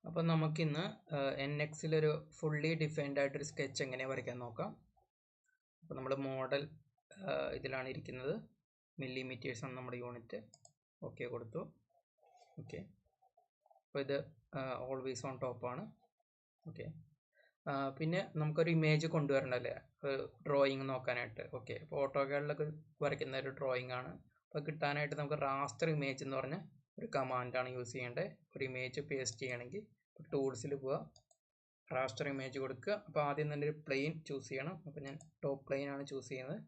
അപ്പോൾ നമുക്കിന്ന് NXലൊരു fully defined ആയിട്ടൊരു സ്കെച്ച് എങ്ങനെ വരയ്ക്കാൻ നോക്കാം. അപ്പോൾ നമ്മുടെ മോഡൽ ഇതിലാണ് ഇരിക്കുന്നത്. മില്ലിമീറ്റേഴ്സ് ആണ് നമ്മുടെ യൂണിറ്റ്. ഓക്കെ കൊടുത്തു. ഓക്കെ, അപ്പോൾ ഇത് ഓൾവേസ് ഓൺ ടോപ്പാണ്. ഓക്കെ, പിന്നെ നമുക്കൊരു ഇമേജ് കൊണ്ടുവരണമല്ലേ ഡ്രോയിങ് നോക്കാനായിട്ട്. ഓക്കെ, അപ്പോൾ ഓട്ടോകാഡിലൊക്കെ വരയ്ക്കുന്ന ഒരു ഡ്രോയിങ് ആണ്. അപ്പോൾ കിട്ടാനായിട്ട് നമുക്ക് റാസ്റ്റർ ഇമേജ് എന്ന് പറഞ്ഞ ഒരു കമാൻഡാണ് യൂസ് ചെയ്യേണ്ടത്. ഒരു ഇമേജ് പേസ്റ്റ് ചെയ്യണമെങ്കിൽ ടൂൾസിൽ പോവുക, റാസ്റ്റർ ഇമേജ് കൊടുക്കുക. അപ്പോൾ ആദ്യം തന്നെ ഒരു പ്ലെയിൻ ചൂസ് ചെയ്യണം. അപ്പോൾ ഞാൻ ടോപ്പ് പ്ലെയിൻ ആണ് ചൂസ് ചെയ്യുന്നത്.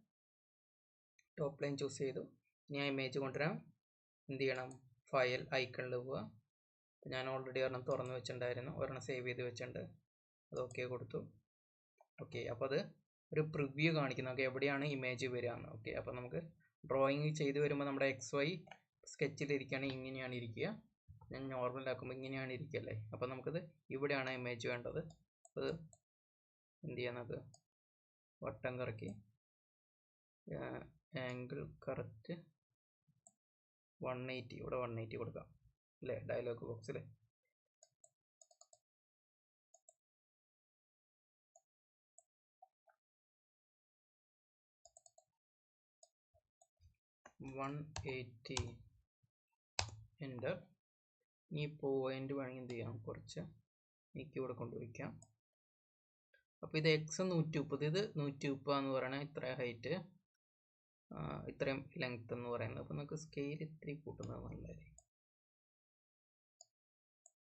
ടോപ്പ് പ്ലെയിൻ ചൂസ് ചെയ്തു. ഇനി ആ ഇമേജ് കൊണ്ടുവരാം. എന്ത് ചെയ്യണം? ഫയൽ ഐക്കണിൽ പോവുക. അപ്പോൾ ഞാൻ ഓൾറെഡി ഒരെണ്ണം തുറന്ന് വെച്ചിട്ടുണ്ടായിരുന്നു, ഒരെണ്ണം സേവ് ചെയ്ത് വെച്ചിട്ടുണ്ട്. അത് ഓക്കെ കൊടുത്തു. ഓക്കെ, അപ്പോൾ അത് ഒരു പ്രിവ്യൂ കാണിക്കുന്നു. ഓക്കെ, എവിടെയാണ് ഇമേജ് വരിക എന്ന്. ഓക്കെ, അപ്പോൾ നമുക്ക് ഡ്രോയിങ് ചെയ്ത് വരുമ്പോൾ നമ്മുടെ XY സ്കെച്ചിലിരിക്കുകയാണെങ്കിൽ ഇങ്ങനെയാണ് ഇരിക്കുക. ഞാൻ നോർമലാക്കുമ്പോൾ ഇങ്ങനെയാണ് ഇരിക്കുകയല്ലേ. അപ്പോൾ നമുക്കത് ഇവിടെയാണ് ഇമേജ് വേണ്ടത്. അത് എന്ത് ചെയ്യാം? നമുക്ക് വട്ടം കറക്കി ആംഗിൾ കറക്റ്റ് 180, ഇവിടെ 180 കൊടുക്കാം അല്ലേ, ഡയലോഗ് ബോക്സിൽ. എൻ്റർ. ഈ പോയിന്റ് വേണമെങ്കിൽ എന്ത് ചെയ്യാം? കുറച്ച് നീക്കി ഇവിടെ കൊണ്ടുവയ്ക്കാം. അപ്പോൾ ഇത് X 130, ഇത് 130 എന്ന് പറയണത് ഇത്ര ഹൈറ്റ്, ഇത്രയും ലെങ്ത് എന്ന് പറയുന്നത്. അപ്പോൾ നമുക്ക് സ്കെയിൽ ഇത്തിരി കൂട്ടുന്നത് നല്ലതായിരിക്കും.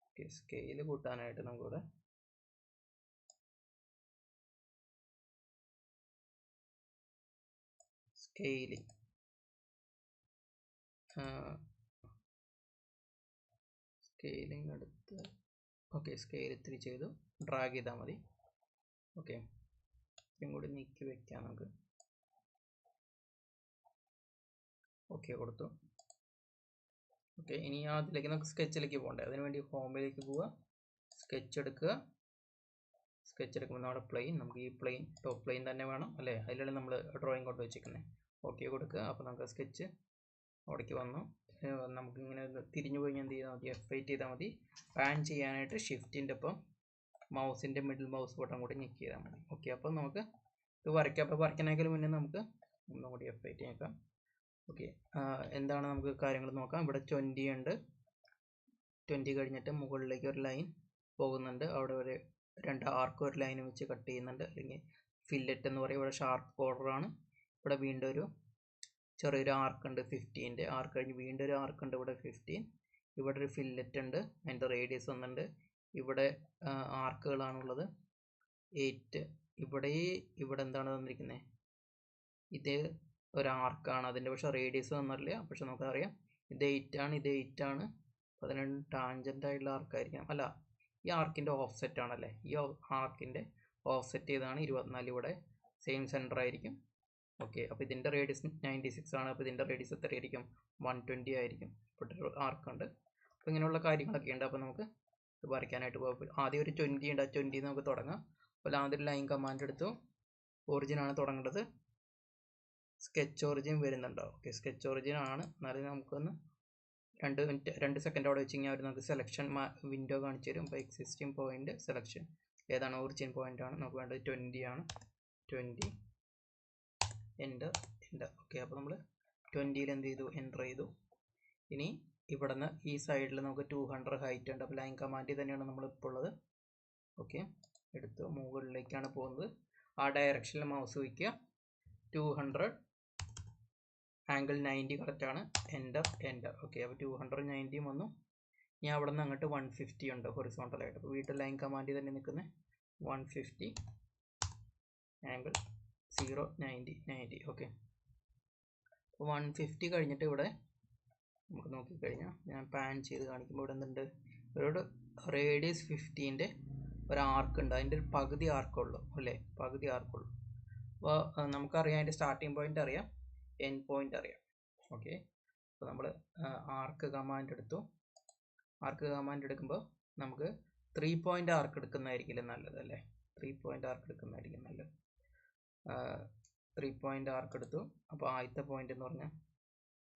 ഓക്കെ, സ്കെയിൽ കൂട്ടാനായിട്ട് നമുക്കിവിടെ സ്കെയിലിംഗ് എടുത്ത് ഓക്കെ, സ്കെയിൽ ഇത്തിരി ചെയ്തു ഡ്രാഗ് ചെയ്താൽ മതി. ഓക്കെ, ഇത്രയും കൂടി നീക്കി വെക്കാം നമുക്ക്. ഓക്കെ കൊടുത്തു. ഓക്കെ, ഇനി അതിലേക്ക് നമുക്ക് സ്കെച്ചിലേക്ക് പോകണ്ടേ. അതിനുവേണ്ടി ഹോമിലേക്ക് പോവുക, സ്കെച്ച് എടുക്കുക. സ്കെച്ച് എടുക്കുമ്പോൾ നമ്മുടെ പ്ലെയിൻ, നമുക്ക് ഈ പ്ലെയിൻ ടോപ്പ് പ്ലെയിൻ തന്നെ വേണം അല്ലേ, അതിലാണ് നമ്മൾ ഡ്രോയിങ് കൊണ്ട് വെച്ചിരിക്കുന്നത്. ഓക്കെ കൊടുക്കുക. അപ്പോൾ നമുക്ക് സ്കെച്ച് അവിടേക്ക് വന്നു. നമുക്കിങ്ങനെ തിരിഞ്ഞു പോയി എന്ത് ചെയ്താൽ മതി? F8 ചെയ്താൽ മതി. പാൻ ചെയ്യാനായിട്ട് ഷിഫ്റ്റിൻ്റെ ഒപ്പം മൗസിൻ്റെ മിഡിൽ മൗസ് ബട്ടൺ കൂടി ഞെക്ക് ചെയ്താൽ മതി. ഓക്കെ, അപ്പോൾ നമുക്ക് ഇത് വരയ്ക്കാം. അപ്പോൾ വരയ്ക്കണമെങ്കിൽ മുന്നേ നമുക്ക് ഒന്നും കൂടി F8 ഞെക്കാം. ഓക്കെ, എന്താണ് നമുക്ക് കാര്യങ്ങൾ നോക്കാം. ഇവിടെ 20 ഉണ്ട്. 20 കഴിഞ്ഞിട്ട് മുകളിലേക്ക് ഒരു ലൈൻ പോകുന്നുണ്ട്. അവിടെ ഒരു 2 ആർക്ക് ഒരു ലൈൻ വെച്ച് കട്ട് ചെയ്യുന്നുണ്ട്, അല്ലെങ്കിൽ ഫില്ലറ്റ് എന്ന് പറയും. ഇവിടെ ഷാർപ്പ് കോർണറാണ്. ഇവിടെ വീണ്ടും ഒരു ചെറിയൊരു ആർക്ക് ഉണ്ട്, 15. ആർക്ക് കഴിഞ്ഞ് വീണ്ടും ഒരു ആർക്ക് ഉണ്ട്, ഇവിടെ 15. ഇവിടെ ഒരു ഫില്ലറ്റ് ഉണ്ട്, അതിൻ്റെ റേഡിയസ് ഒന്നുണ്ട്. ഇവിടെ ആർക്കുകളാണുള്ളത് 8. ഇവിടെ എന്താണ് തന്നിരിക്കുന്നത്? ഇത് ഒരു ആർക്കാണ്, അതിൻ്റെ പക്ഷേ റേഡിയസ് തന്നില്ല. പക്ഷെ നമുക്കറിയാം ഇത് 8 ആണ്, ഇത് 8 ആണ്. അപ്പോൾ അതിന് ടാൻജൻ്റ് ആയിട്ടുള്ള ആർക്കായിരിക്കാം. അല്ല, ഈ ആർക്കിൻ്റെ ഓഫ്സെറ്റ് ആണല്ലേ. ഈ ആർക്കിൻ്റെ ഓഫ്സെറ്റ് ചെയ്താണ് 24. ഇവിടെ സെയിം സെൻറ്റർ ആയിരിക്കും. ഓക്കെ, അപ്പോൾ ഇതിൻ്റെ റേഡിയസ് 96 ആണ്. അപ്പോൾ ഇതിൻ്റെ റേഡിയസ് എത്രയായിരിക്കും? 120 ആയിരിക്കും. ഇവിടെ ഒരു ആർക്കുണ്ട്. അപ്പോൾ ഇങ്ങനെയുള്ള കാര്യങ്ങളൊക്കെ ഉണ്ട്. അപ്പോൾ നമുക്ക് ഇത് വരയ്ക്കാനായിട്ട് പോകും. ആദ്യം ഒരു 20 ഉണ്ട്, ആ 20 നമുക്ക് തുടങ്ങാം. അപ്പോൾ ആദ്യം ലൈൻ കമാൻഡ് എടുത്തു. ഒറിജിനാണ് തുടങ്ങേണ്ടത്. സ്കെച്ച് ഒറിജിൻ വരുന്നുണ്ടോ? ഓക്കെ, സ്കെച്ച് ഒറിജിൻ ആണ്. എന്നാലും നമുക്കൊന്ന് 2 സെക്കൻഡ് അവിടെ വെച്ച് കഴിഞ്ഞാൽ അവർ നമുക്ക് സെലക്ഷൻ വിൻഡോ കാണിച്ചു തരും. അപ്പോൾ എക്സിസ്റ്റിംഗ് പോയിന്റ് സെലക്ഷൻ ഏതാണ്? ഒറിജിൻ പോയിന്റ് ആണ്. നമുക്ക് വേണ്ടത് 20 ആണ്. 20 എൻ്റർ. ഓക്കെ, അപ്പോൾ നമ്മൾ 20ൽ എന്ത് ചെയ്തു? എൻ്റർ ചെയ്തു. ഇനി ഇവിടെ നിന്ന് ഈ സൈഡിൽ നമുക്ക് 200 ഹൈറ്റ് ഉണ്ട്. അപ്പോൾ ലൈൻ കമാൻഡിൽ തന്നെയാണ് നമ്മളിപ്പോൾ ഉള്ളത്. ഓക്കെ, എടുത്തു മുകളിലേക്കാണ് പോകുന്നത്. ആ ഡയറക്ഷനിൽ മൗസ് വയ്ക്കുക. 200 ആംഗിൾ 90 കറക്റ്റാണ്. എൻ്റർ. ഓക്കെ, അപ്പോൾ 290 വന്നു. ഞാൻ അവിടെ നിന്ന് അങ്ങോട്ട് 150 ഉണ്ട് ഹൊറിസോണ്ടലായിട്ട്. അപ്പോൾ വീട്ടിൽ ലൈൻ കമാൻഡിൽ തന്നെ നിൽക്കുന്നത് 150 ആംഗിൾ 0 90. ഓക്കെ, അപ്പോൾ 150 കഴിഞ്ഞിട്ട് ഇവിടെ നമുക്ക് നോക്കിക്കഴിഞ്ഞാൽ ഞാൻ പാൻ ചെയ്ത് കാണിക്കുമ്പോൾ ഇവിടെ എന്തുണ്ട്? ഒരു റേഡിയസ് 15ൻ്റെ ഒരു ആർക്ക് ഉണ്ട്. അതിൻ്റെ ഒരു പകുതി ആർക്കുള്ളൂ അല്ലേ, പകുതി ആർക്കുള്ളൂ. അപ്പോൾ നമുക്കറിയാം അതിൻ്റെ സ്റ്റാർട്ടിങ് പോയിന്റ് അറിയാം, എൻഡ് പോയിന്റ് അറിയാം. ഓക്കെ, അപ്പോൾ നമ്മൾ ആർക്ക് കമാൻഡ് എടുത്തു. ആർക്ക് കമാൻഡ് എടുക്കുമ്പോൾ നമുക്ക് 3 പോയിന്റ് ആർക്ക് എടുക്കുന്നതായിരിക്കില്ല നല്ലത് അല്ലേ. 3 പോയിന്റ് ആർക്ക് എടുക്കുന്നതായിരിക്കും നല്ലത്. 3 പോയിന്റ് ആർക്ക് എടുത്തു. അപ്പോൾ ആദ്യത്തെ പോയിന്റ് എന്ന് പറഞ്ഞാൽ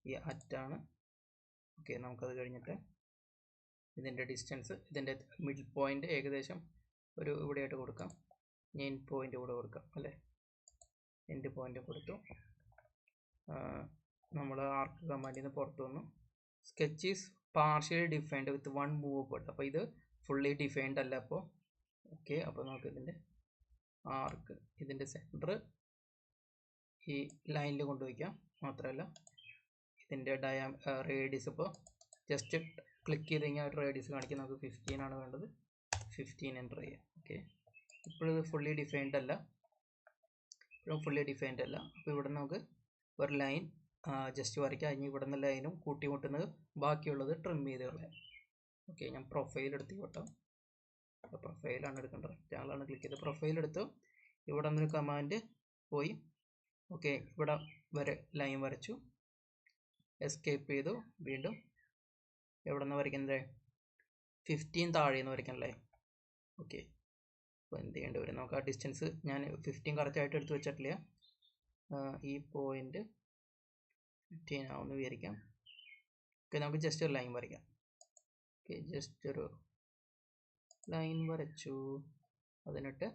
ഈ അറ്റാണ്. ഓക്കെ, നമുക്കത് കഴിഞ്ഞിട്ട് ഇതിൻ്റെ ഡിസ്റ്റൻസ്, ഇതിൻ്റെ മിഡിൽ പോയിൻ്റ് ഏകദേശം ഒരു ഇവിടെയായിട്ട് കൊടുക്കാം. എൻഡ് പോയിൻ്റ് കൂടെ കൊടുക്കാം അല്ലേ. എൻഡ് പോയിൻ്റ് കൊടുത്തു. നമ്മൾ ആർക്ക് കമാൻഡിൽ നിന്ന് പുറത്തു വന്നു. Sketch is partially defined with 1 movable. അപ്പോൾ ഇത് ഫുള്ളി ഡിഫൈൻഡ് അല്ല. അപ്പോൾ ഓക്കെ, അപ്പോൾ നമുക്ക് ഇതിൻ്റെ ആർക്ക്, ഇതിൻ്റെ സെൻറ്റർ ഈ ലൈനിൽ കൊണ്ടുവയ്ക്കാം. മാത്രമല്ല ഇതിൻ്റെ റേഡിയസ് ഇപ്പോൾ ജസ്റ്റ് ക്ലിക്ക് ചെയ്ത് കഴിഞ്ഞാൽ ഒരു റേഡിയസ് കാണിക്കും. നമുക്ക് 15 ആണ് വേണ്ടത്. 15 എൻ്റർ ചെയ്യാം. ഓക്കെ, ഇപ്പോഴിത് ഫുള്ളി ഡിഫൈൻഡ് അല്ല. അപ്പോൾ ഇവിടെ നമുക്ക് ഒരു ലൈൻ ജസ്റ്റ് വരയ്ക്കാം. ഇനി ഇവിടെ നിന്ന് ലൈനും കൂട്ടിമുട്ടുന്നത് ബാക്കിയുള്ളത് ട്രിം ചെയ്ത് കളയാം. ഓക്കെ, ഞാൻ പ്രൊഫൈൽ എടുത്ത് കേട്ടോ. പ്രൊഫൈലാണ് എടുക്കേണ്ടത്. റെക്റ്റാങ്കിളാണ് ക്ലിക്ക് ചെയ്ത് പ്രൊഫൈൽ എടുത്തു. ഇവിടെ നിന്നൊരു കമാൻഡ് പോയി. ഓക്കെ, ഇവിടെ വരെ ലൈൻ വരച്ചു. എസ്കേപ്പ് ചെയ്തു. വീണ്ടും എവിടെ നിന്ന് വരയ്ക്കുന്നത്? 15 താഴെ നിന്ന് വരയ്ക്കണല്ലേ. ഓക്കെ, അപ്പോൾ എന്ത് ചെയ്യേണ്ടി വരും? നമുക്ക് ആ ഡിസ്റ്റൻസ് ഞാൻ 15 കറക്റ്റായിട്ട് എടുത്ത് വെച്ചിട്ടില്ല. ഈ പോയിൻ്റ് 15 ആവുമെന്ന് വിചാരിക്കാം. ഓക്കെ, നമുക്ക് ജസ്റ്റ് ഒരു ലൈൻ വരയ്ക്കാം. ഓക്കെ, ജസ്റ്റ് ഒരു ലൈൻ വരച്ചു. അതിനിട്ട്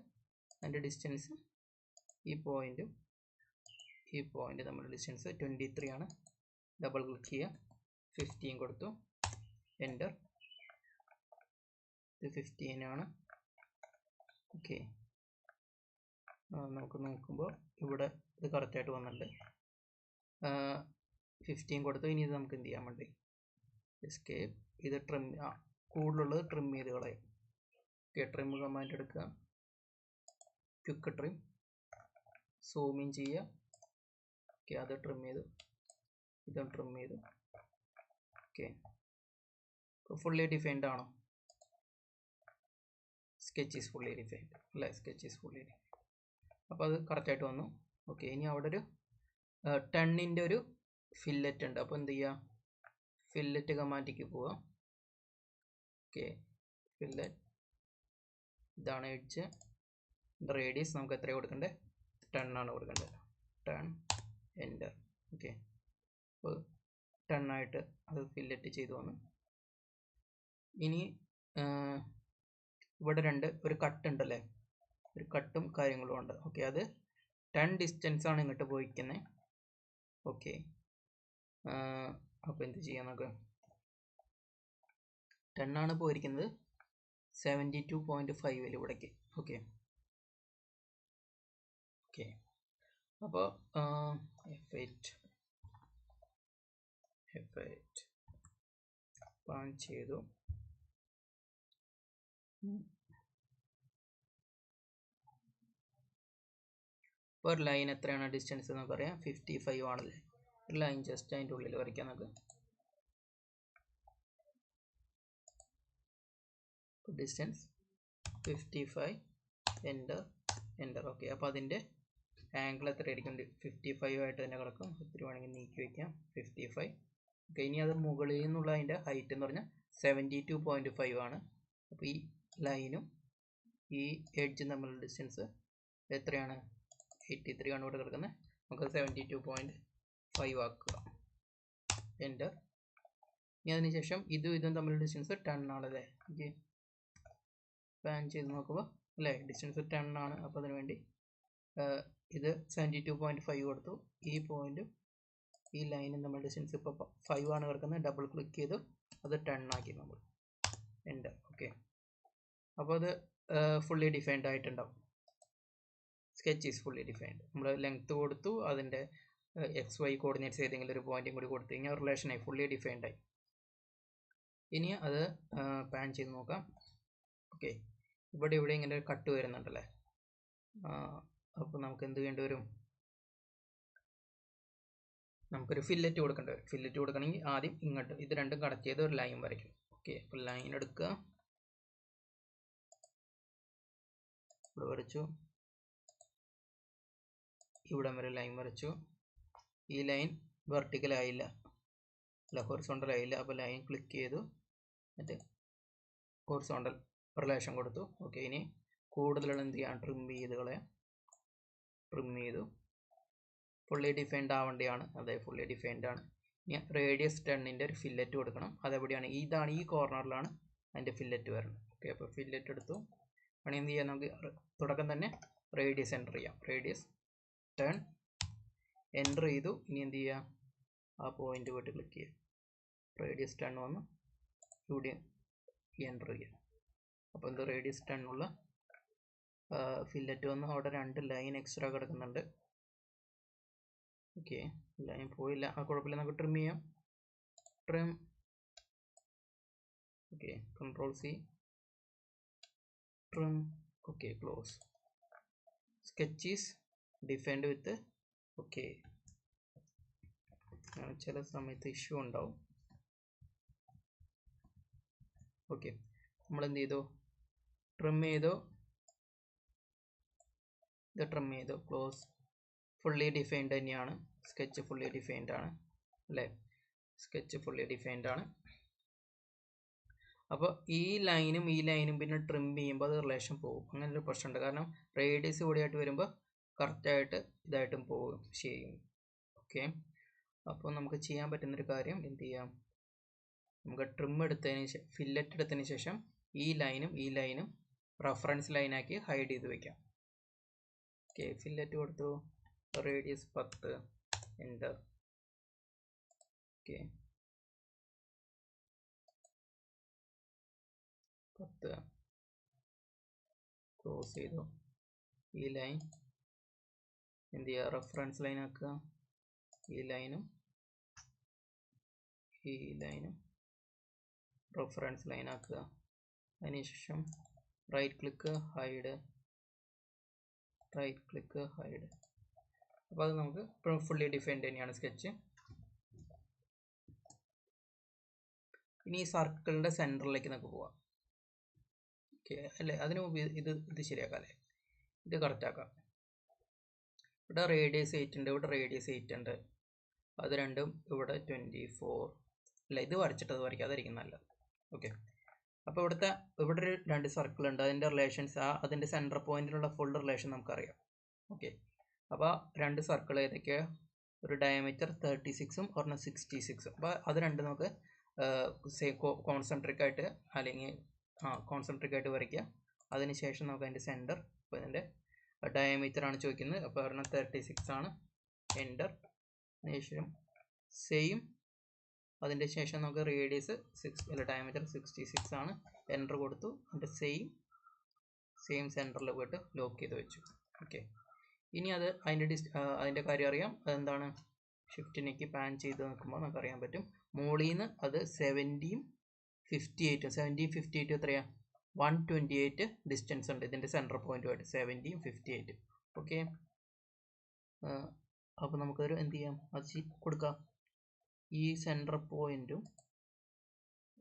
അതിൻ്റെ ഡിസ്റ്റൻസ് ഈ പോയിൻ്റ് തമ്മിലുള്ള ഡിസ്റ്റൻസ് 23 ആണ്. ഡബിൾ ക്ലിക്ക് ചെയ്യുക. 15 കൊടുത്തു. എൻ്റർ. ഇത് 15 ആണ്. ഓക്കെ, നമുക്ക് നോക്കുമ്പോൾ ഇവിടെ ഇത് കറക്റ്റായിട്ട് വന്നിട്ടുണ്ട്. 15 കൊടുത്തു. ഇനി ഇത് നമുക്ക് എന്ത് ചെയ്യാൻ വേണ്ടി? എസ്കേപ്പ്. ഇത് ട്രിം, കൂടുതലുള്ളത് ട്രിം ചെയ്ത് കളയും. ഓക്കെ, ട്രിം കമാൻഡ് എടുക്കുക. Quick trim. സൂം ഇൻ ചെയ്യുക. ഓക്കെ, അത് ട്രിം ചെയ്തു. ഇതും ട്രിം ചെയ്തു. ഓക്കെ, ഇപ്പോൾ ഫുള്ളി ഡിഫൈൻഡ് ആണോ? സ്കെച്ച് ഈസ് ഫുള്ളി ഡിഫൈൻഡ് അല്ലേ. Sketch is fully defined. അപ്പോൾ അത് കറക്റ്റായിട്ട് വന്നു. ഓക്കെ, ഇനി അവിടെ ഒരു 10ൻ്റെ ഒരു ഫില്ലറ്റ് ഉണ്ട്. അപ്പോൾ എന്ത് ചെയ്യുക? ഫില്ലറ്റ് കമാൻഡിലേക്ക് പോവുക. Okay, fillet. ഇതാണ് എഡ്ജ്. റേഡിയസ് നമുക്ക് എത്രയാണ് കൊടുക്കേണ്ടത്? 10 ആണ് കൊടുക്കേണ്ടത്. 10. എൻ്റർ. ഓക്കെ, അപ്പോൾ 10 ആയിട്ട് അത് ഫില്ലറ്റ് ചെയ്തു വന്നു. ഇനി ഇവിടെ ഒരു കട്ട് ഉണ്ടല്ലേ. ഒരു കട്ടും കാര്യങ്ങളും ഉണ്ട്. ഓക്കെ, അത് 10 ഡിസ്റ്റൻസ് ആണ് ഇങ്ങോട്ട് പോയിക്കുന്നത്. ഓക്കെ, അപ്പോൾ എന്ത് ചെയ്യാം? നമുക്ക് 10 ആണ് പോയിരിക്കുന്നത് 72.5 ഇവിടേക്ക്. ഓക്കെ, അപ്പോൾ F8 പാൻ ചെയ്തു. ഇപ്പോൾ ഒരു ലൈൻ എത്രയാണ് ഡിസ്റ്റൻസ് എന്ന് പറയാം? 55 ആണല്ലേ. ഒരു ലൈൻ ജസ്റ്റ് അതിൻ്റെ ഉള്ളിൽ വരയ്ക്കാം നമുക്ക്. ഡിസ്റ്റൻസ് 55. എൻ്റർ. ഓക്കെ, അപ്പോൾ അതിൻ്റെ ആംഗിൾ എത്രയായിരിക്കും? 55 ആയിട്ട് തന്നെ കിടക്കും. ഒത്തിരി വേണമെങ്കിൽ നീക്കി വയ്ക്കാം. 55. ഓക്കെ, ഇനി അത് മുകളിൽ നിന്നുള്ള അതിൻ്റെ ഹൈറ്റ് എന്ന് പറഞ്ഞാൽ 72.5 ആണ്. അപ്പോൾ ഈ ലൈനും ഈ എഡ്ജും തമ്മിലുള്ള ഡിസ്റ്റൻസ് എത്രയാണ്? 83 ആണ് ഇവിടെ കിടക്കുന്നത്. നമുക്ക് 72.5 ആക്കുക. എൻ്റർ. ഇനി അതിനുശേഷം ഇതും തമ്മിലുള്ള ഡിസ്റ്റൻസ് 10 ആണല്ലേ. ഓക്കെ, പാൻ ചെയ്ത് നോക്കുമ്പോൾ അല്ലേ ഡിസ്റ്റൻസ് 10 ആണ്. അപ്പോൾ അതിന് വേണ്ടി ഇത് 72.5 കൊടുത്തു. ഈ പോയിൻറ്റും ഈ ലൈനും നമ്മൾ ഡിസ്റ്റൻസ് ഇപ്പോൾ 5 ആണ് കിടക്കുന്നത്. ഡബിൾ ക്ലിക്ക് ചെയ്തു അത് 10 ആക്കി നമ്മൾ. എൻ്റർ. ഓക്കെ, അപ്പോൾ അത് ഫുള്ളി ഡിഫൈൻഡ് ആയിട്ടുണ്ടാവും. Sketch is fully defined. നമ്മൾ ലെങ്ത് കൊടുത്തു. അതിൻ്റെ XY കോർഡിനേറ്റ്സ് ഏതെങ്കിലും ഒരു പോയിൻറ്റും കൂടി കൊടുത്തു കഴിഞ്ഞാൽ റിലേഷനായി ഫുള്ളി ഡിഫൈൻഡ് ആയി. ഇനി അത് പാൻ ചെയ്ത് നോക്കാം. ഓക്കെ, ഇവിടെ ഇങ്ങനെ ഒരു കട്ട് വരുന്നുണ്ടല്ലേ. അപ്പോൾ നമുക്ക് എന്ത് വേണ്ടി വരും? നമുക്കൊരു ഫില്ലറ്റ് കൊടുക്കേണ്ടി വരും. ഫില്ലറ്റ് കൊടുക്കണമെങ്കിൽ ആദ്യം ഇങ്ങോട്ട് ഇത് രണ്ടും കണക്ട് ചെയ്ത് ഒരു ലൈൻ വരയ്ക്കും. ഓക്കെ, അപ്പോൾ ലൈൻ എടുക്കുക. ഇവിടെ വരച്ചു. ഇവിടെ വരെ ലൈൻ വരച്ചു. ഈ ലൈൻ വെർട്ടിക്കൽ ആയില്ല, അല്ല ഹൊറിസോണ്ടൽ ആയില്ല. അപ്പോൾ ലൈൻ ക്ലിക്ക് ചെയ്തു എന്നിട്ട് ഹൊറിസോണ്ടൽ റിലേഷൻ കൊടുത്തു. ഓക്കെ, ഇനി കൂടുതലുള്ള എന്ത് ചെയ്യാം? ട്രിം ചെയ്ത് കളയാം. ട്രിം ചെയ്തു. ഫുള്ളി ഡിഫൈൻഡ് ആവേണ്ടതാണ്. അതെ, ഫുള്ളി ഡിഫൈൻഡ് ആണ്. ഇനി റേഡിയസ് 10ൻ്റെ ഒരു ഫില്ലറ്റ് കൊടുക്കണം. അതെവിടെയാണ്? ഇതാണ്, ഈ കോർണറിലാണ് അതിൻ്റെ ഫില്ലറ്റ് വരണം. ഓക്കെ, അപ്പോൾ ഫില്ലറ്റ് എടുത്തു. വേണമെങ്കിൽ എന്ത് ചെയ്യാം, നമുക്ക് തുടക്കം തന്നെ റേഡിയസ് എൻ്റർ ചെയ്യാം. റേഡിയസ് 10 എൻ്റർ ചെയ്തു. ഇനി എന്ത് ചെയ്യുക, ആ പോയിന്റ് പോയിട്ട് ക്ലിക്ക് ചെയ്യുക. റേഡിയസ് 10 വന്ന് ഇവിടെ എൻ്റർ ചെയ്യുക. അപ്പോൾ എന്ത് റേഡിയസ് 10 ഉള്ള ഫില്ലറ്റ് വന്ന് അവിടെ 2 ലൈൻ എക്സ്ട്രാ കിടക്കുന്നുണ്ട്. ഓക്കെ, ലൈൻ പോയില്ല, ആ കുഴപ്പമില്ല, നമുക്ക് ട്രിം ചെയ്യാം. Trim. Okay, Ctrl+C, trim. Okay, close. Sketch is defined with okay. ചില സമയത്ത് ഇഷ്യൂ ഉണ്ടാവും. ഓക്കെ, നമ്മൾ എന്ത് ചെയ്തു, ട്രിം ചെയ്തു. ഇത് ട്രിം ചെയ്തു. ക്ലോസ്. ഫുള്ളി ഡിഫൈൻഡ് തന്നെയാണ്. സ്കെച്ച് ഫുള്ളി ഡിഫൈൻഡ് ആണ് അല്ലേ? സ്കെച്ച് ഫുള്ളി ഡിഫൈൻഡ് ആണ്. അപ്പോൾ ഈ ലൈനും പിന്നെ ട്രിം ചെയ്യുമ്പോൾ അത് റിലേഷൻ പോകും. അങ്ങനെ ഒരു പ്രശ്നമുണ്ട്. കാരണം റേഡിയസ് കൂടിയായിട്ട് വരുമ്പോൾ കറക്റ്റായിട്ട് ഇതായിട്ടും പോകും ചെയ്യും. ഓക്കെ, അപ്പോൾ നമുക്ക് ചെയ്യാൻ പറ്റുന്നൊരു കാര്യം എന്ത് ചെയ്യാം, നമുക്ക് ട്രിം എടുത്തതിന് ഫില്ലറ്റ് എടുത്തതിന് ശേഷം ഈ ലൈനും റഫറൻസ് ലൈനാക്കി ഹൈഡ് ചെയ്ത് വയ്ക്കാം. ഓക്കെ, ഫില്ലറ്റ് കൊടുത്തു. Radius 10 enter. ഓക്കെ, 10 ക്ലോസ് ചെയ്തു. ഈ ലൈൻ എന്ത് ചെയ്യുക, റെഫറൻസ് ലൈൻ ആക്കുക. ഈ ലൈനും റെഫറൻസ് ലൈൻ ആക്കുക. അതിനുശേഷം റൈറ്റ് ക്ലിക്ക് ഹൈഡ്. അപ്പോൾ അത് നമുക്ക് ഇപ്പോഴും ഫുള്ളി ഡിഫൈൻഡ് തന്നെയാണ് സ്കെച്ച്. ഇനി ഈ സർക്കിളിൻ്റെ സെൻറ്ററിലേക്ക് നമുക്ക് പോവാം. ഓക്കെ അല്ലേ? അതിന് മുമ്പ് ഇത് ശരിയാക്കാം അല്ലേ? ഇത് കറക്റ്റാക്കാം. ഇവിടെ റേഡിയസ് 8 ഉണ്ട്, ഇവിടെ റേഡിയസ് 8 ഉണ്ട്. അത് രണ്ടും ഇവിടെ 24 അല്ല, ഇത് വരച്ചിട്ട് അത് വരയ്ക്കാം, അതായിരിക്കും നല്ലത്. ഓക്കെ, അപ്പോൾ ഇവിടെ ഒരു 2 സർക്കിൾ ഉണ്ട്. അതിൻ്റെ റിലേഷൻസ് അതിൻ്റെ സെൻറ്റർ പോയിന്റിലുള്ള ഫുൾ റിലേഷൻ നമുക്കറിയാം. ഓക്കെ, അപ്പോൾ 2 സർക്കിൾ ഏതൊക്കെയാണ്, ഒരു ഡയമീറ്റർ 36ഉം ഒരെണ്ണം 66ഉം. അപ്പോൾ അത് രണ്ടും നമുക്ക് കോൺസെൻട്രിക് ആയിട്ട് അല്ലെങ്കിൽ കോൺസെൻട്രിക് ആയിട്ട് വരയ്ക്കുക. അതിനുശേഷം നമുക്ക് അതിൻ്റെ സെൻറ്റർ, അപ്പോൾ ഇതിൻ്റെ ഡയമീറ്റർ ആണ് ചോദിക്കുന്നത്. അപ്പോൾ ഒരെണ്ണം 36 ആണ്. എൻ്റർ. അതിനുശേഷം സെയിം. അതിൻ്റെ ശേഷം നമുക്ക് റേഡിയസ് ഡയമീറ്റർ 66 ആണ്. എൻ്റർ കൊടുത്തു. അതിൻ്റെ സെയിം സെൻറ്ററിൽ പോയിട്ട് ലോക്ക് ചെയ്ത് വെച്ചു. ഓക്കെ, ഇനി അതിൻ്റെ കാര്യം അറിയാം. അതെന്താണ്, ഷിഫ്റ്റിനേക്ക് പാൻ ചെയ്ത് നോക്കുമ്പോൾ നമുക്ക് അറിയാൻ പറ്റും. മുകളിൽ നിന്ന് അത് 70ഉം 58 എത്രയാണ്, 128 ഡിസ്റ്റൻസ് ഉണ്ട് ഇതിൻ്റെ സെൻറ്റർ പോയിന്റുമായിട്ട്. 70ഉം 58. ഓക്കെ, അപ്പോൾ നമുക്കൊരു എന്ത് ചെയ്യാം, അത് കൊടുക്കാം ഈ സെൻറ്റർ പോയിന്റും.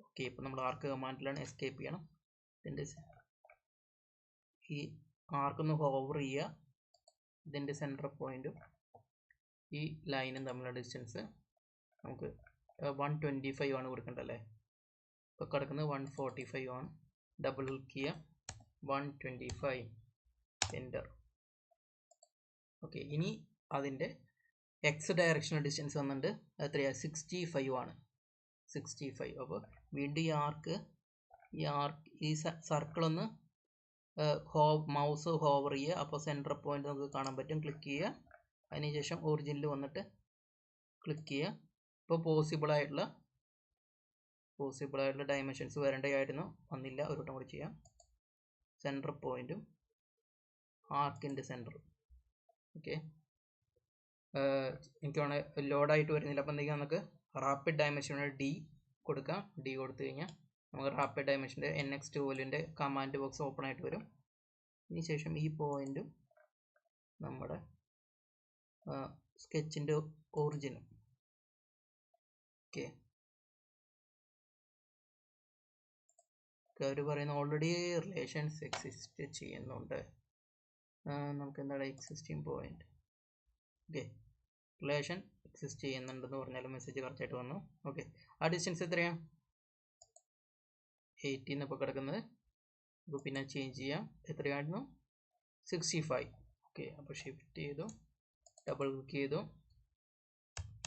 ഓക്കെ, ഇപ്പോൾ നമ്മൾ ആർക്ക് കമാൻഡിലാണ് എസ്കേപ്പ് ചെയ്യണം. ഇതിൻ്റെ ഈ ആർക്കൊന്ന് ഹോവർ ചെയ്യുക. ഇതിൻ്റെ സെൻറ്റർ പോയിന്റും ഈ ലൈനും തമ്മിലുള്ള ഡിസ്റ്റൻസ് നമുക്ക് 125 ആണ് കൊടുക്കേണ്ടത് അല്ലേ? ഇപ്പോൾ കിടക്കുന്നത് 145 ആണ്. ഡബിൾ ക്ലിക്ക് ചെയ്യുക. 125 എൻ്റർ. ഓക്കെ, ഇനി അതിൻ്റെ എക്സ് ഡയറക്ഷണൽ ഡിസ്റ്റൻസ് വന്നിട്ട് എത്രയാണ്, 65 ആണ്. 65. അപ്പോൾ വീണ്ടും ഈ സർക്കിളൊന്ന് മൗസ് ഹോവർ ചെയ്യുക. അപ്പോൾ സെൻറ്റർ പോയിന്റ് നമുക്ക് കാണാൻ പറ്റും. ക്ലിക്ക് ചെയ്യുക. അതിനുശേഷം ഒറിജിനിൽ വന്നിട്ട് ക്ലിക്ക് ചെയ്യുക. ഇപ്പോൾ പോസിബിൾ ആയിട്ടുള്ള ഡയമെൻഷൻസ് വരേണ്ടതായിരുന്നു, വന്നില്ല. ഒരു വട്ടം കൂടി ചെയ്യാം. സെൻറ്റർ പോയിന്റും ആർക്കിൻ്റെ സെൻറ്റർ. ഓക്കെ, എനിക്ക് വേണമെങ്കിൽ ലോഡായിട്ട് വരുന്നില്ല. അപ്പോൾ എന്തെങ്കിലും നമുക്ക് റാപ്പിഡ് ഡയമെൻഷൻ ഡി കൊടുക്കാം. ഡി കൊടുത്തു കഴിഞ്ഞാൽ നമുക്ക് റാപ്പിഡ് ഡയമെൻഷൻ്റെ NX ടൂലിൻ്റെ കമാൻഡ് ബോക്സ് ഓപ്പൺ ആയിട്ട് വരും. ഇതിന് ശേഷം ഈ പോയിന്റും നമ്മുടെ സ്കെച്ചിൻ്റെ ഒറിജിനും. ഓക്കെ, അവർ പറയുന്ന ഓൾറെഡി റിലേഷൻസ് എക്സിസ്റ്റ് ചെയ്യുന്നുണ്ട്. നമുക്ക് എന്താണ് existing point. Okay, relation exist ചെയ്യുന്നുണ്ടെന്ന് പറഞ്ഞാലും മെസ്സേജ് കറക്റ്റായിട്ട് വന്നു. ഓക്കെ, ആ ഡിസ്റ്റൻസ് എത്രയാണ്, 80 ഇപ്പോൾ കിടക്കുന്നത്. അപ്പോൾ പിന്നെ ചേഞ്ച് ചെയ്യാം. എത്രയായിരുന്നു, 65. ഓക്കെ, അപ്പോൾ ഷിഫ്റ്റ് ചെയ്തു, ഡബിൾ ക്ലിക്ക് ചെയ്തു,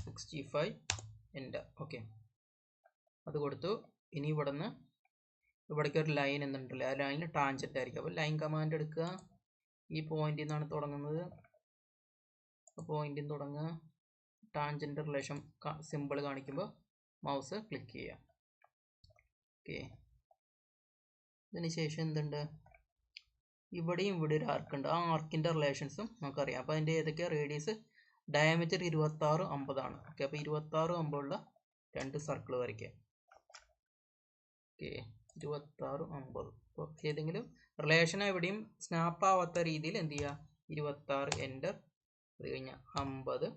65 എൻ്റർ. ഓക്കെ, അത് കൊടുത്തു. ഇനി ഇവിടേക്ക് ഒരു ലൈൻ എന്നുണ്ടല്ലോ, ആ ലൈനിൽ ടാൻജൻ്റ് ആയിരിക്കും. അപ്പോൾ ലൈൻ കമാൻഡ് എടുക്കുക, ഈ പോയിന്റിൽ നിന്നാണ് തുടങ്ങുന്നത്. പോയിന്റിൽ നിന്ന് തുടങ്ങുക, ടാൻജൻ്റ് റിലേഷൻ സിമ്പിൾ കാണിക്കുമ്പോൾ മൗസ് ക്ലിക്ക് ചെയ്യുക. ഓക്കെ, ഇതിന് ശേഷം എന്തുണ്ട്, ഇവിടെയും ഇവിടെ ഒരു ആർക്ക് ഉണ്ട്. ആ ആർക്കിൻ്റെ റിലേഷൻസും നമുക്കറിയാം. അപ്പോൾ അതിൻ്റെ ഏതൊക്കെ റേഡിയസ്, ഡയമീറ്റർ 26, 50 ആണ്. ഓക്കെ, അപ്പോൾ 26, 50 ഉള്ള രണ്ട് സർക്കിൾ വരയ്ക്കുക. ഓക്കെ, 26, 50. അപ്പോൾ ഏതെങ്കിലും റിലേഷൻ എവിടെയും സ്നാപ്പ് ആവാത്ത രീതിയിൽ എന്ത് ചെയ്യുക, 26 എൻ്റർ, അത് കഴിഞ്ഞാൽ 50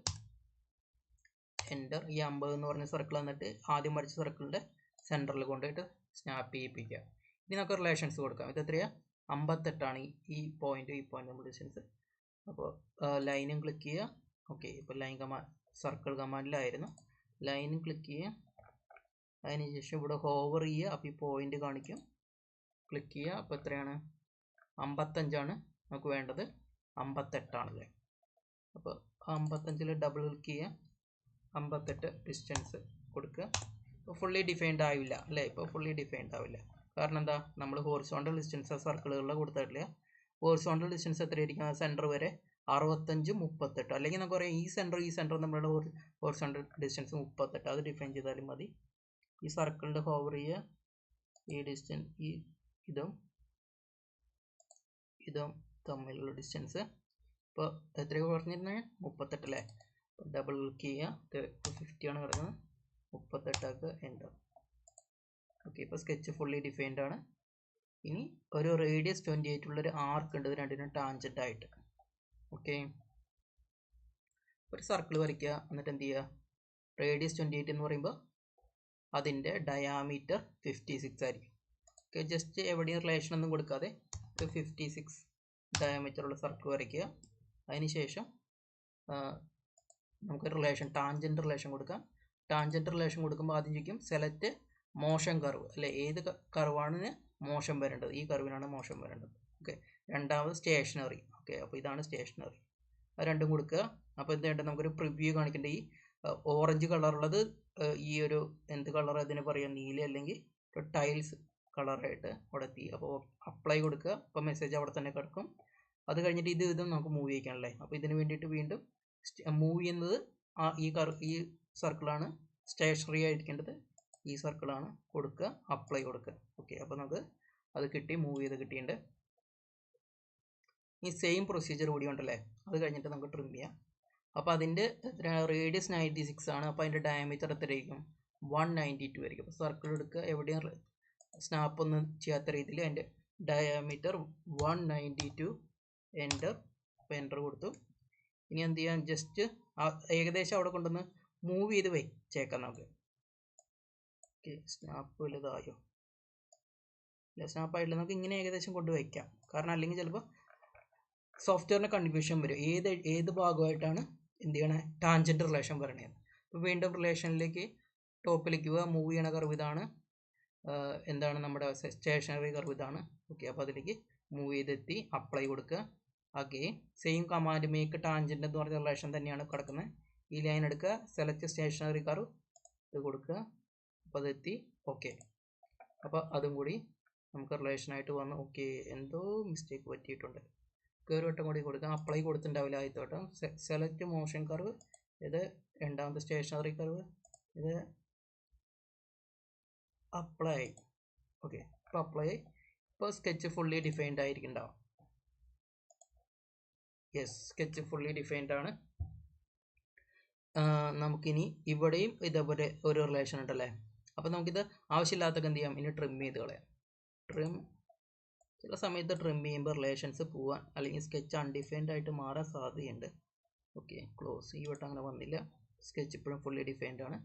എൻ്റർ. ഈ 50 എന്ന് പറഞ്ഞ സർക്കിൾ വന്നിട്ട് ആദ്യം വരച്ച സർക്കിളിൻ്റെ സെൻറ്ററിൽ കൊണ്ടുപോയിട്ട് സ്നാപ്പ് ചെയ്യിപ്പിക്കുക. ഇനി നമുക്ക് റിലേഷൻസ് കൊടുക്കാം. ഇത് എത്രയാണ്, 58 ഈ പോയിന്റ് നമ്മൾ ഡിസ്റ്റൻസ്. അപ്പോൾ ലൈനും ക്ലിക്ക് ചെയ്യുക. ഓക്കെ, ഇപ്പോൾ ലൈൻ കമാൻഡ് സർക്കിൾ കമാൻഡിലായിരുന്നു. ലൈനും ക്ലിക്ക് ചെയ്യുക. അതിനുശേഷം ഇവിടെ ഹോവർ ചെയ്യുക. അപ്പോൾ ഈ പോയിന്റ് കാണിക്കും, ക്ലിക്ക് ചെയ്യുക. അപ്പോൾ എത്രയാണ്, 55 നമുക്ക് വേണ്ടത്, 58 ആണല്ലേ. അപ്പോൾ 55 ഡബിൾ ക്ലിക്ക് ചെയ്യുക, 58 ഡിസ്റ്റൻസ് കൊടുക്കുക. ഇപ്പോൾ ഫുള്ളി ഡിഫൈൻഡ് ആവില്ല അല്ലേ, ഇപ്പോൾ ഫുള്ളി ഡിഫൈൻഡ് ആവില്ല. കാരണം എന്താ, നമ്മൾ ഹോറിസോണ്ടൽ ഡിസ്റ്റൻസ് സർക്കിളുകളിൽ കൊടുത്തിട്ടില്ല. ഹോറിസോണ്ടൽ ഡിസ്റ്റൻസ് എത്രയായിരിക്കും, സെൻറ്റർ വരെ 65, 38. അല്ലെങ്കിൽ നമുക്ക് പറയാം ഈ സെൻറ്റർ നമ്മളുടെ ഹോറിസോണ്ടൽ ഡിസ്റ്റൻസ് 38, അത് ഡിഫൈൻ ചെയ്താലും മതി. ഈ സർക്കിളിൻ്റെ ഹോവർ ചെയ്യുക, ഈ ഡിസ്റ്റൻസ് ഇതും തമ്മിലുള്ള ഡിസ്റ്റൻസ് ഇപ്പോൾ എത്രയാണ് പറഞ്ഞിരുന്നത്, 38 അല്ലേ. ഡബിൾ ക്ലിക്ക് ചെയ്യുക, 50 ആണ് കിടക്കുന്നത്, 38 എൻ്റർ. ഓക്കെ, ഇപ്പോൾ സ്കെച്ച് ഫുള്ളി ഡിഫൈൻഡ് ആണ്. ഇനി ഒരു റേഡിയസ് 28 ഉള്ളൊരു ആർക്ക് ഉണ്ട്, ഇത് രണ്ടിനും ടാൻജൻ്റ് ആയിട്ട്. ഓക്കെ, ഒരു സർക്കിൾ വരയ്ക്കുക. എന്നിട്ട് എന്ത് ചെയ്യുക, റേഡിയസ് 28 എന്ന് പറയുമ്പോൾ അതിൻ്റെ ഡയാമീറ്റർ 56 ആയിരിക്കും. ഓക്കെ, ജസ്റ്റ് എവിടെയും റിലേഷൻ ഒന്നും കൊടുക്കാതെ ഒരു 56 ഡയാമീറ്ററുള്ള സർക്കിൾ വരയ്ക്കുക. അതിനുശേഷം നമുക്ക് റിലേഷൻ ടാൻജൻ്റ് റിലേഷൻ കൊടുക്കാം. ടാൻജൻ്റ് റിലേഷൻ കൊടുക്കുമ്പോൾ ആദ്യം ചോദിക്കും സെലക്ട് മോഷൻ കർവ് അല്ലേ, ഏത് കർവാണ് മോഷൻ വരേണ്ടത്, ഈ കർവിനാണ് മോഷൻ വരേണ്ടത്. ഓക്കെ, രണ്ടാമത് സ്റ്റേഷനറി. ഓക്കെ, അപ്പോൾ ഇതാണ് സ്റ്റേഷനറി, അത് രണ്ടും കൊടുക്കുക. അപ്പോൾ എന്ത് വേണ്ടത്, നമുക്കൊരു പ്രിവ്യൂ കാണിക്കേണ്ട. ഈ ഓറഞ്ച് കളറുള്ളത് ഈ ഒരു എന്ത് കളർ അതിന് പറയാം, നീല അല്ലെങ്കിൽ ഒരു ടൈൽസ് കളറായിട്ട് അവിടെ എത്തി. അപ്പോൾ അപ്ലൈ കൊടുക്കുക. അപ്പോൾ മെസ്സേജ് അവിടെ തന്നെ കിടക്കും. അത് കഴിഞ്ഞിട്ട് ഇതും നമുക്ക് മൂവ് ചെയ്യിക്കാനല്ലേ. അപ്പോൾ ഇതിന് വേണ്ടിയിട്ട് വീണ്ടും മൂവ് ചെയ്യുന്നത് ഈ സർക്കിളാണ് സ്റ്റേഷനറി ആയിരിക്കേണ്ടത്, ഈ സർക്കിളാണ് കൊടുക്കുക, അപ്ലൈ കൊടുക്കുക. ഓക്കെ, അപ്പോൾ നമുക്ക് അത് കിട്ടി, മൂവ് ചെയ്ത് കിട്ടിയിട്ടുണ്ട്. ഈ സെയിം പ്രൊസീജിയർ കൂടി ഉണ്ടല്ലേ, അത് കഴിഞ്ഞിട്ട് നമുക്ക് ട്രിം ചെയ്യാം. അപ്പോൾ അതിൻ്റെ റേഡിയസ് 96 ആണ്. അപ്പോൾ അതിൻ്റെ ഡയമീറ്റർ എത്രയായിരിക്കും, 192 ആയിരിക്കും. അപ്പോൾ സർക്കിൾ എടുക്കുക, എവിടെയും സ്നാപ്പ് ഒന്നും ചെയ്യാത്ത രീതിയിൽ അതിൻ്റെ ഡയമീറ്റർ 192 എൻ്റർ. അപ്പോൾ എൻ്റർ കൊടുത്തു. ഇനി എന്ത് ചെയ്യാം, ജസ്റ്റ് ഏകദേശം അവിടെ കൊണ്ടുവന്ന് മൂവ് ചെയ്ത് വെച്ചേക്കാം നമുക്ക്. ഓക്കെ, സ്നാപ്പ് വലുതായോ, ഇല്ല സ്നാപ്പായിട്ടില്ല. നമുക്ക് ഇങ്ങനെ ഏകദേശം കൊണ്ട് വയ്ക്കാം. കാരണം അല്ലെങ്കിൽ ചിലപ്പോൾ സോഫ്റ്റ്വെയറിന് കൺഫ്യൂഷൻ വരും, ഏത് ഭാഗമായിട്ടാണ് എന്ത് ചെയ്യണേ ടാൻജൻ്റ് റിലേഷൻ പറയണത്. അപ്പോൾ വീണ്ടും റിലേഷനിലേക്ക് ടോപ്പിലേക്ക് പോവുക, മൂവ് ചെയ്യണ കർവ് ഇതാണ്, എന്താണ് നമ്മുടെ സ്റ്റേഷനറി കർവ് ഇതാണ്. ഓക്കെ, അപ്പോൾ അതിലേക്ക് മൂവ് ചെയ്തെത്തി, അപ്ലൈ കൊടുക്കുക. Again same command make tangent എന്ന് പറഞ്ഞ റിലേഷൻ തന്നെയാണ് കിടക്കുന്നത്. ഈ ലൈൻ എടുക്കുക, സെലക്ട് സ്റ്റേഷനറി കർവ്, ഇത് കൊടുക്കുക. അപ്പോൾ അതെത്തി. ഓക്കെ, അപ്പോൾ അതും കൂടി നമുക്ക് റിലേഷനായിട്ട് വന്നു. ഓക്കെ, എന്തോ മിസ്റ്റേക്ക് പറ്റിയിട്ടുണ്ട്. ഒരു വട്ടം കൂടി കൊടുക്കാം. അപ്ലൈ കൊടുത്തിട്ടുണ്ടാവില്ല ആദ്യത്തെ വട്ടം. സെലക്ട് മോഷൻ കർവ്, ഇത് രണ്ടാമത്തെ സ്റ്റേഷനറി കർവ്, ഇത് അപ്ലൈ. ഓക്കെ, ഇപ്പോൾ അപ്ലൈ. ഇപ്പോൾ സ്കെച്ച് ഫുള്ളി ഡിഫൈൻഡ് ആയിരിക്കുന്നുണ്ടാവും. യെസ്, സ്കെച്ച് ഫുള്ളി ഡിഫൈൻഡ് ആണ്. നമുക്കിനി ഇവിടെയും ഇതേപോലെ ഒരു റിലേഷൻ ഉണ്ടല്ലേ. അപ്പോൾ നമുക്കിത് ആവശ്യമില്ലാത്തൊക്കെ എന്ത് ചെയ്യാം, ഇനി ട്രിം ചെയ്ത് കളയാം. ട്രിം, ചില സമയത്ത് ട്രിം ചെയ്യുമ്പോൾ റിലേഷൻസ് പോവാൻ അല്ലെങ്കിൽ സ്കെച്ച് അൺഡിഫൈൻഡ് ആയിട്ട് മാറാൻ സാധ്യതയുണ്ട്. Okay, close. ഈ വട്ടം അങ്ങനെ വന്നില്ല, സ്കെച്ച് ഇപ്പോഴും ഫുള്ളി ഡിഫൈൻഡ് ആണ്.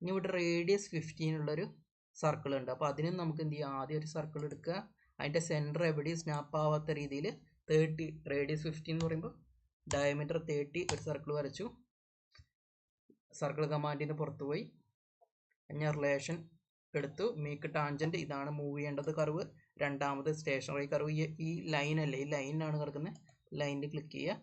ഇനി ഇവിടെ റേഡിയസ് 15 ഉള്ളൊരു സർക്കിൾ ഉണ്ട്. അപ്പോൾ അതിനും നമുക്ക് എന്ത് ചെയ്യാം, ആദ്യം ഒരു സർക്കിൾ എടുക്കുക, അതിൻ്റെ സെൻറ്റർ എവിടെയും സ്നാപ്പ് ആവാത്ത രീതിയിൽ 30, റേഡിയസ് 15 എന്ന് പറയുമ്പോൾ ഡയമീറ്റർ 30 ഒരു സർക്കിൾ വരച്ചു. സർക്കിൾ കമാൻഡിന് പുറത്ത് പോയി ഞാൻ റിലേഷൻ എടുത്തു, മേക്ക് ടാൻജൻറ്റ്, ഇതാണ് മൂവ് ചെയ്യേണ്ടത് കർവ്. രണ്ടാമത് സ്റ്റേഷനറി കർവ്, ഈ ലൈനല്ലേ, ഈ ലൈനാണ് കിടക്കുന്നത്, ലൈനിൽ ക്ലിക്ക് ചെയ്യുക.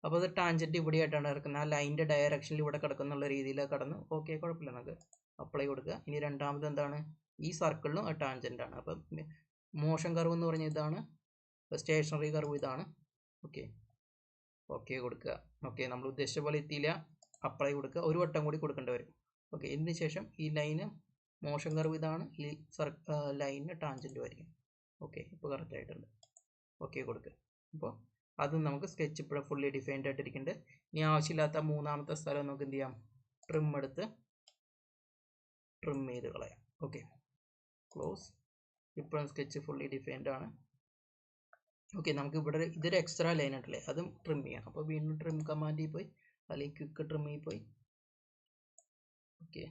അപ്പോൾ അത് ടാൻജൻറ്റ് ഇവിടെ ആയിട്ടാണ് കിടക്കുന്നത്, ആ ലൈനിൻ്റെ ഡയറക്ഷനിൽ ഇവിടെ കിടക്കുന്നുള്ള രീതിയിൽ കടന്നു. ഓക്കെ, കുഴപ്പമില്ല, നമുക്ക് അപ്ലൈ കൊടുക്കുക. ഇനി രണ്ടാമത് എന്താണ്, ഈ സർക്കിളിനും ടാൻജൻ്റ് ആണ്. അപ്പം മോഷൻ കർവ് എന്ന് പറഞ്ഞാൽ ഇതാണ്, സ്റ്റേഷനറി കർവ് ഇതാണ്. ഓക്കെ ഓക്കെ കൊടുക്കുക. ഓക്കെ നമ്മൾ ഉദ്ദേശിച്ച പോലെ എത്തിയില്ല, അപ്ലൈ കൊടുക്കുക, ഒരു വട്ടം കൂടി കൊടുക്കേണ്ടി വരും. ഓക്കെ ഇതിന് ശേഷം ഈ ലൈന് മോഷൻ കർവ് ഇതാണ്, ഈ ലൈനിന് ടാൻജൻറ്റും ആയിരിക്കും. ഓക്കെ ഇപ്പോൾ കറക്റ്റ് ആയിട്ടുണ്ട്. ഓക്കെ കൊടുക്കുക. അപ്പോൾ അതും നമുക്ക് സ്കെച്ച് ഇപ്പോൾ ഫുള്ളി ഡിഫൈൻഡ് ആയിട്ടിരിക്കുന്നുണ്ട്. ഇനി ആവശ്യമില്ലാത്ത മൂന്നാമത്തെ സ്ഥലം നമുക്ക് എന്ത് ചെയ്യാം, ട്രിം എടുത്ത് ട്രിം ചെയ്ത് കളയാം. Okay close. ഇപ്പോഴും സ്കെച്ച് ഫുള്ളി ഡിഫൈൻഡ് ആണ്. ഓക്കെ നമുക്ക് ഇവിടെ ഇതൊരു എക്സ്ട്രാ ലൈൻ ഉണ്ടല്ലേ, അതും ട്രിം ചെയ്യാം. അപ്പോൾ വീണ്ടും ട്രിം കമാൻഡിൽ പോയി അല്ലെങ്കിൽ ക്വിക്ക് ട്രിമ്മിൽ പോയി ഓക്കെ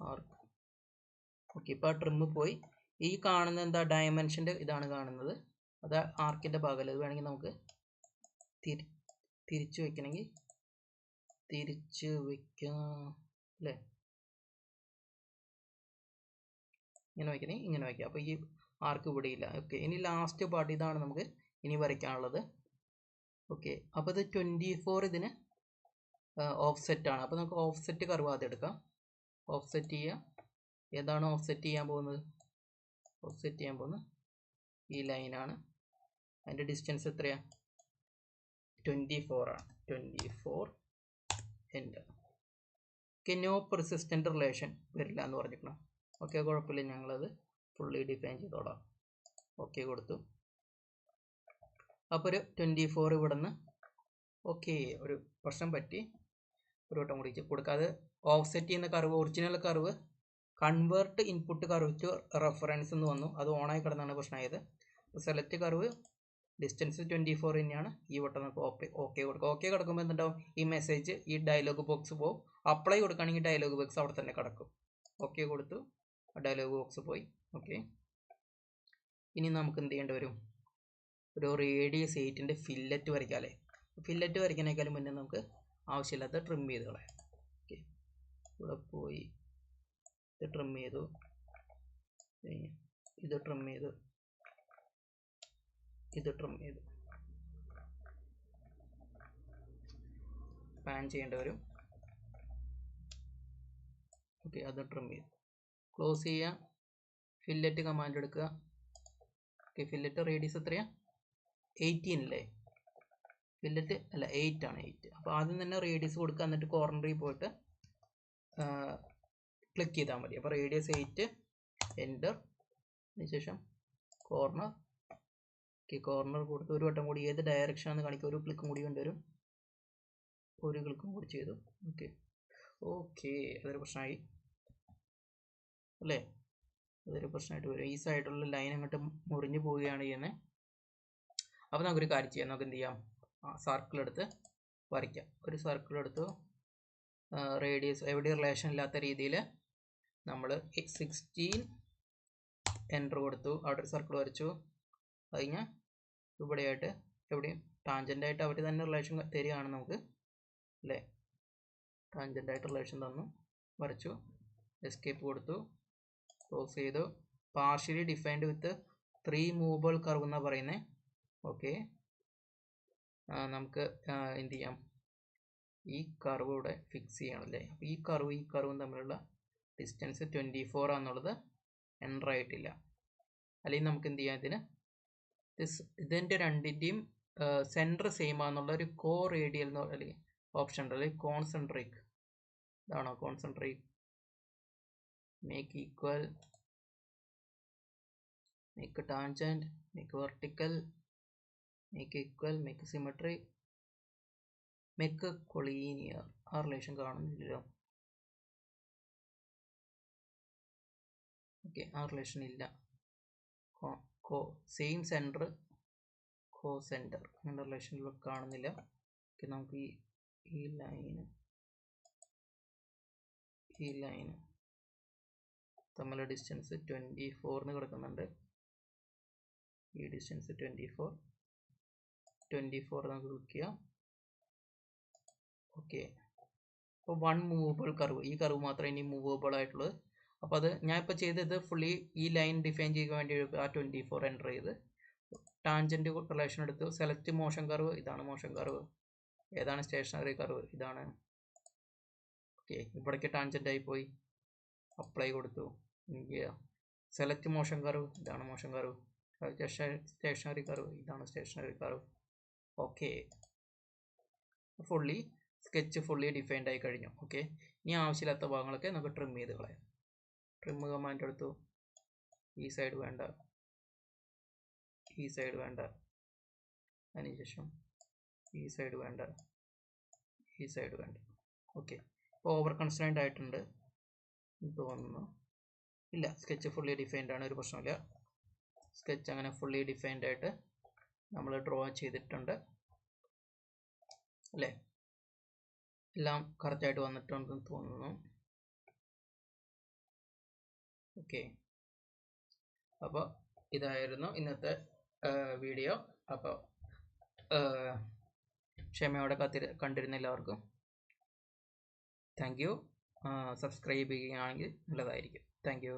ആർക്ക്. ഓക്കെ ഇപ്പോൾ ആ ട്രിമ്മ് പോയി. ഈ കാണുന്ന എന്താ ഡയമെൻഷൻ്റെ ഇതാണ് കാണുന്നത്, അത് ആർക്കിൻ്റെ ഭാഗമല്ല. ഇത് വേണമെങ്കിൽ നമുക്ക് തിരിച്ച് വെക്കണമെങ്കിൽ തിരിച്ച് വെക്കാം അല്ലേ, ഇങ്ങനെ വയ്ക്കണമെങ്കിൽ ഇങ്ങനെ വയ്ക്കാം. അപ്പോൾ ഈ ആർക്ക് ഇവിടെ ഇല്ല. ഓക്കെ ഇനി ലാസ്റ്റ് പാർട്ട് ഇതാണ് നമുക്ക് ഇനി വരയ്ക്കാനുള്ളത്. ഓക്കെ അപ്പോൾ ഇത് 24 ഇതിന് ഓഫ്സെറ്റ് ആണ്. അപ്പോൾ നമുക്ക് ഓഫ്സെറ്റ് കർവ് ആദ്യം എടുക്കാം. ഓഫ്സെറ്റ് ചെയ്യുക. ഏതാണ് ഓഫ്സെറ്റ് ചെയ്യാൻ പോകുന്നത്? ഓഫ്സെറ്റ് ചെയ്യാൻ പോകുന്നത് ഈ ലൈനാണ്. അതിൻ്റെ ഡിസ്റ്റൻസ് എത്രയാണ്? 24 ആണ്. 24 enter. Okay no persistent relation വരില്ല എന്ന് പറഞ്ഞിരിക്കണം. ഓക്കെ കുഴപ്പമില്ല, ഞങ്ങളത് ഫുള്ളി ഡിഫൈൻ ചെയ്തോളാം. ഓക്കെ കൊടുത്തു. അപ്പോൾ ഒരു 24 ഇവിടെ നിന്ന് ഓക്കെ ഒരു പ്രശ്നം പറ്റി, ഒരു വട്ടം കൂടി കൊടുക്കാതെ ഓഫ്സെറ്റ് ചെയ്യുന്ന curve original curve convert input curve to reference എന്ന് വന്നു, അത് ഓണായി കിടന്നാണ് പ്രശ്നമായത്. സെലക്ട് കർവ് ഡിസ്റ്റൻസ് 24 തന്നെയാണ്. ഈ വട്ടം നമുക്ക് ഓക്കെ കൊടുക്കുക. ഓക്കെ കിടക്കുമ്പോൾ എന്തുണ്ടാവും, ഈ മെസ്സേജ് ഈ ഡയലോഗ് ബോക്സ് പോകും. അപ്ലൈ കൊടുക്കുകയാണെങ്കിൽ ഡയലോഗ് ബോക്സ് അവിടെ തന്നെ കിടക്കും. ഓക്കെ കൊടുത്തു, ഡയലോഗ് ബോക്സ് പോയി. ഓക്കെ ഇനി നമുക്ക് എന്ത് ചെയ്യേണ്ടി വരും, ഒരു റേഡിയസ് 8ൻ്റെ ഫില്ലറ്റ് വരയ്ക്കാമല്ലേ. ഫില്ലറ്റ് വരയ്ക്കാനേക്കാളും മുന്നേ നമുക്ക് ആവശ്യമില്ലാത്ത ട്രിം ചെയ്ത് കളയാം. ഓക്കെ ഇവിടെ പോയി ഇത് ട്രിം ചെയ്തു, ഇത് ട്രിം ചെയ്തു, ഇത് ട്രിം ചെയ്തു, പാൻ ചെയ്യേണ്ടി വരും. ഓക്കെ അത് ട്രിം ചെയ്തു, ക്ലോസ് ചെയ്യുക. ഫില്ലറ്റ് കമാൻഡ് എടുക്കുക. ഓക്കെ ഫില്ലറ്റ് റേഡിയസ് എത്രയാണ്? 18 അല്ലേ? ഫില്ലറ്റ് അല്ല 8 ആണ്. 8. അപ്പോൾ ആദ്യം തന്നെ റേഡിയസ് കൊടുക്കുക, എന്നിട്ട് കോർണറിൽ പോയിട്ട് ക്ലിക്ക് ചെയ്താൽ മതി. അപ്പോൾ റേഡിയസ് 8 എൻ്റർ. അതിനുശേഷം കോർണർ. ഓക്കെ കോർണർ കൊടുത്ത് ഒരു വട്ടം കൂടി ഏത് ഡയറക്ഷൻ ആണെന്ന് കാണിക്കുക. ഒരു ക്ലിക്കും കൂടി കൊണ്ടുവരും, ഒരു ക്ലിക്കും കൂടി ചെയ്തു. ഓക്കെ ഓക്കെ അതൊരു പ്രശ്നമായി അല്ലേ, അതൊരു പ്രശ്നമായിട്ട് വരും. ഈ സൈഡിലുള്ള ലൈൻ അങ്ങോട്ട് മുറിഞ്ഞു പോവുകയാണ് ചെയ്യുന്നത്. അപ്പോൾ നമുക്കൊരു കാര്യം ചെയ്യാം, നമുക്ക് എന്ത് ചെയ്യാം, സർക്കിൾ എടുത്ത് വരയ്ക്കാം. ഒരു സർക്കിൾ എടുത്തു, റേഡിയസ് എവിടെ റിലേഷൻ ഇല്ലാത്ത രീതിയിൽ നമ്മൾ 16 എൻ്റർ കൊടുത്തു. അവിടെ ഒരു സർക്കിൾ വരച്ചു. അത് കഴിഞ്ഞാൽ ഇവിടെയായിട്ട് എവിടെയും ടാൻജൻ്റായിട്ട് അവർ തന്നെ റിലേഷൻ തരികയാണ് നമുക്ക് അല്ലേ, ടാൻജൻ്റായിട്ട് റിലേഷൻ തന്നു, വരച്ചു. എസ്കേപ്പ് കൊടുത്തു, ക്ലോസ് ചെയ്തു. പാർഷ്യലി ഡിഫൈൻഡ് വിത്ത് 3 മൂവബിൾ കർവ് എന്നാണ് പറയുന്നത്. ഓക്കെ നമുക്ക് എന്ത് ചെയ്യാം, ഈ കർവ് ഇവിടെ ഫിക്സ് ചെയ്യണമല്ലേ. അപ്പോൾ ഈ കർവും തമ്മിലുള്ള ഡിസ്റ്റൻസ് 24 ആണെന്നുള്ളത് എൻ്റർ ആയിട്ടില്ല. അല്ലെങ്കിൽ നമുക്ക് എന്ത് ചെയ്യാം, ഇതിൻ്റെ രണ്ടിൻ്റെയും സെൻറ്റർ സെയിം ആണെന്നുള്ള ഒരു കോ റേഡിയൽ എന്ന് അല്ലെങ്കിൽ ഓപ്ഷൻ ഉണ്ട്, അല്ലെങ്കിൽ കോൺസെൻട്രിക്. ഇതാണോ concentric? Make equal, make tangent, make vertical, make equal, make symmetry, make collinear. ആ റിലേഷൻ കാണുന്നില്ലല്ലോ. ഓക്കെ ആ റിലേഷൻ ഇല്ല. സെയിം സെൻറ്റർ കോ സെൻറ്റർ അങ്ങനെ റിലേഷനിൽ കാണുന്നില്ല. ഓക്കെ നമുക്ക് ഈ ലൈന് തമ്മിലുള്ള ഡിസ്റ്റൻസ് 24 കിടക്കുന്നുണ്ട്. ഈ ഡിസ്റ്റൻസ് 24 നമുക്ക് ക്ലിക്ക് ചെയ്യാം. ഓക്കെ അപ്പോൾ 1 മൂവബിൾ കർവ്, ഈ കർവ് മാത്രമേ ഇനി മൂവബിൾ ആയിട്ടുള്ളത്. അപ്പോൾ അത് ഞാൻ ഇപ്പോൾ ചെയ്തത് ഫുള്ളി ഈ ലൈൻ ഡിഫൈൻ ചെയ്യാൻ വേണ്ടി ആ 24 എൻ്റർ ചെയ്ത് ടാൻജൻറ്റ് റിലേഷൻ എടുത്തു. സെലക്ട് മോഷൻ കർവ്, ഇതാണ് മോഷൻ കർവ്. ഏതാണ് സ്റ്റേഷനറി കർവ്? ഇതാണ്. ഓക്കെ ഇവിടേക്ക് ടാൻജൻ്റായി പോയി. അപ്ലൈ കൊടുത്തു. എനിക്ക് സെലക്ട് മോഷൻ കർവ്, ഇതാണ് മോഷൻ കർവ്. സ്റ്റേഷനറി കർവ്, ഇതാണ് stationary curve. Okay, sketch fully defined ആയി കഴിഞ്ഞു. ഓക്കെ, ഇനി ആവശ്യമില്ലാത്ത ഭാഗങ്ങളൊക്കെ നമുക്ക് ട്രിം ചെയ്ത് കളയാം. ട്രിം കമാൻഡ് എടുത്തു. ഈ സൈഡ് വേണ്ട, ഈ സൈഡ് വേണ്ട, അതിനുശേഷം ഈ സൈഡ് വേണ്ട, ഈ സൈഡ് വേണ്ട. ഓക്കെ, ഇപ്പോൾ ഓവർ കൺസ്ട്രെയിൻഡ് ആയിട്ടുണ്ട് തോന്നുന്നു. ഇല്ല, സ്കെച്ച് ഫുള്ളി ഡിഫൈൻഡ് ആണ്, ഒരു പ്രശ്നമില്ല. സ്കെച്ച് അങ്ങനെ ഫുള്ളി ഡിഫൈൻഡ് ആയിട്ട് നമ്മൾ ഡ്രോ ചെയ്തിട്ടുണ്ട് അല്ലേ? എല്ലാം കറക്റ്റായിട്ട് വന്നിട്ടുണ്ടെന്ന് തോന്നുന്നു. ഓക്കെ, അപ്പോൾ ഇതായിരുന്നു ഇന്നത്തെ വീഡിയോ. അപ്പോൾ ക്ഷമയോടെ കണ്ടിരുന്ന എല്ലാവർക്കും താങ്ക് യു. സബ്സ്ക്രൈബ് ചെയ്യുകയാണെങ്കിൽ നല്ലതായിരിക്കും. Thank you.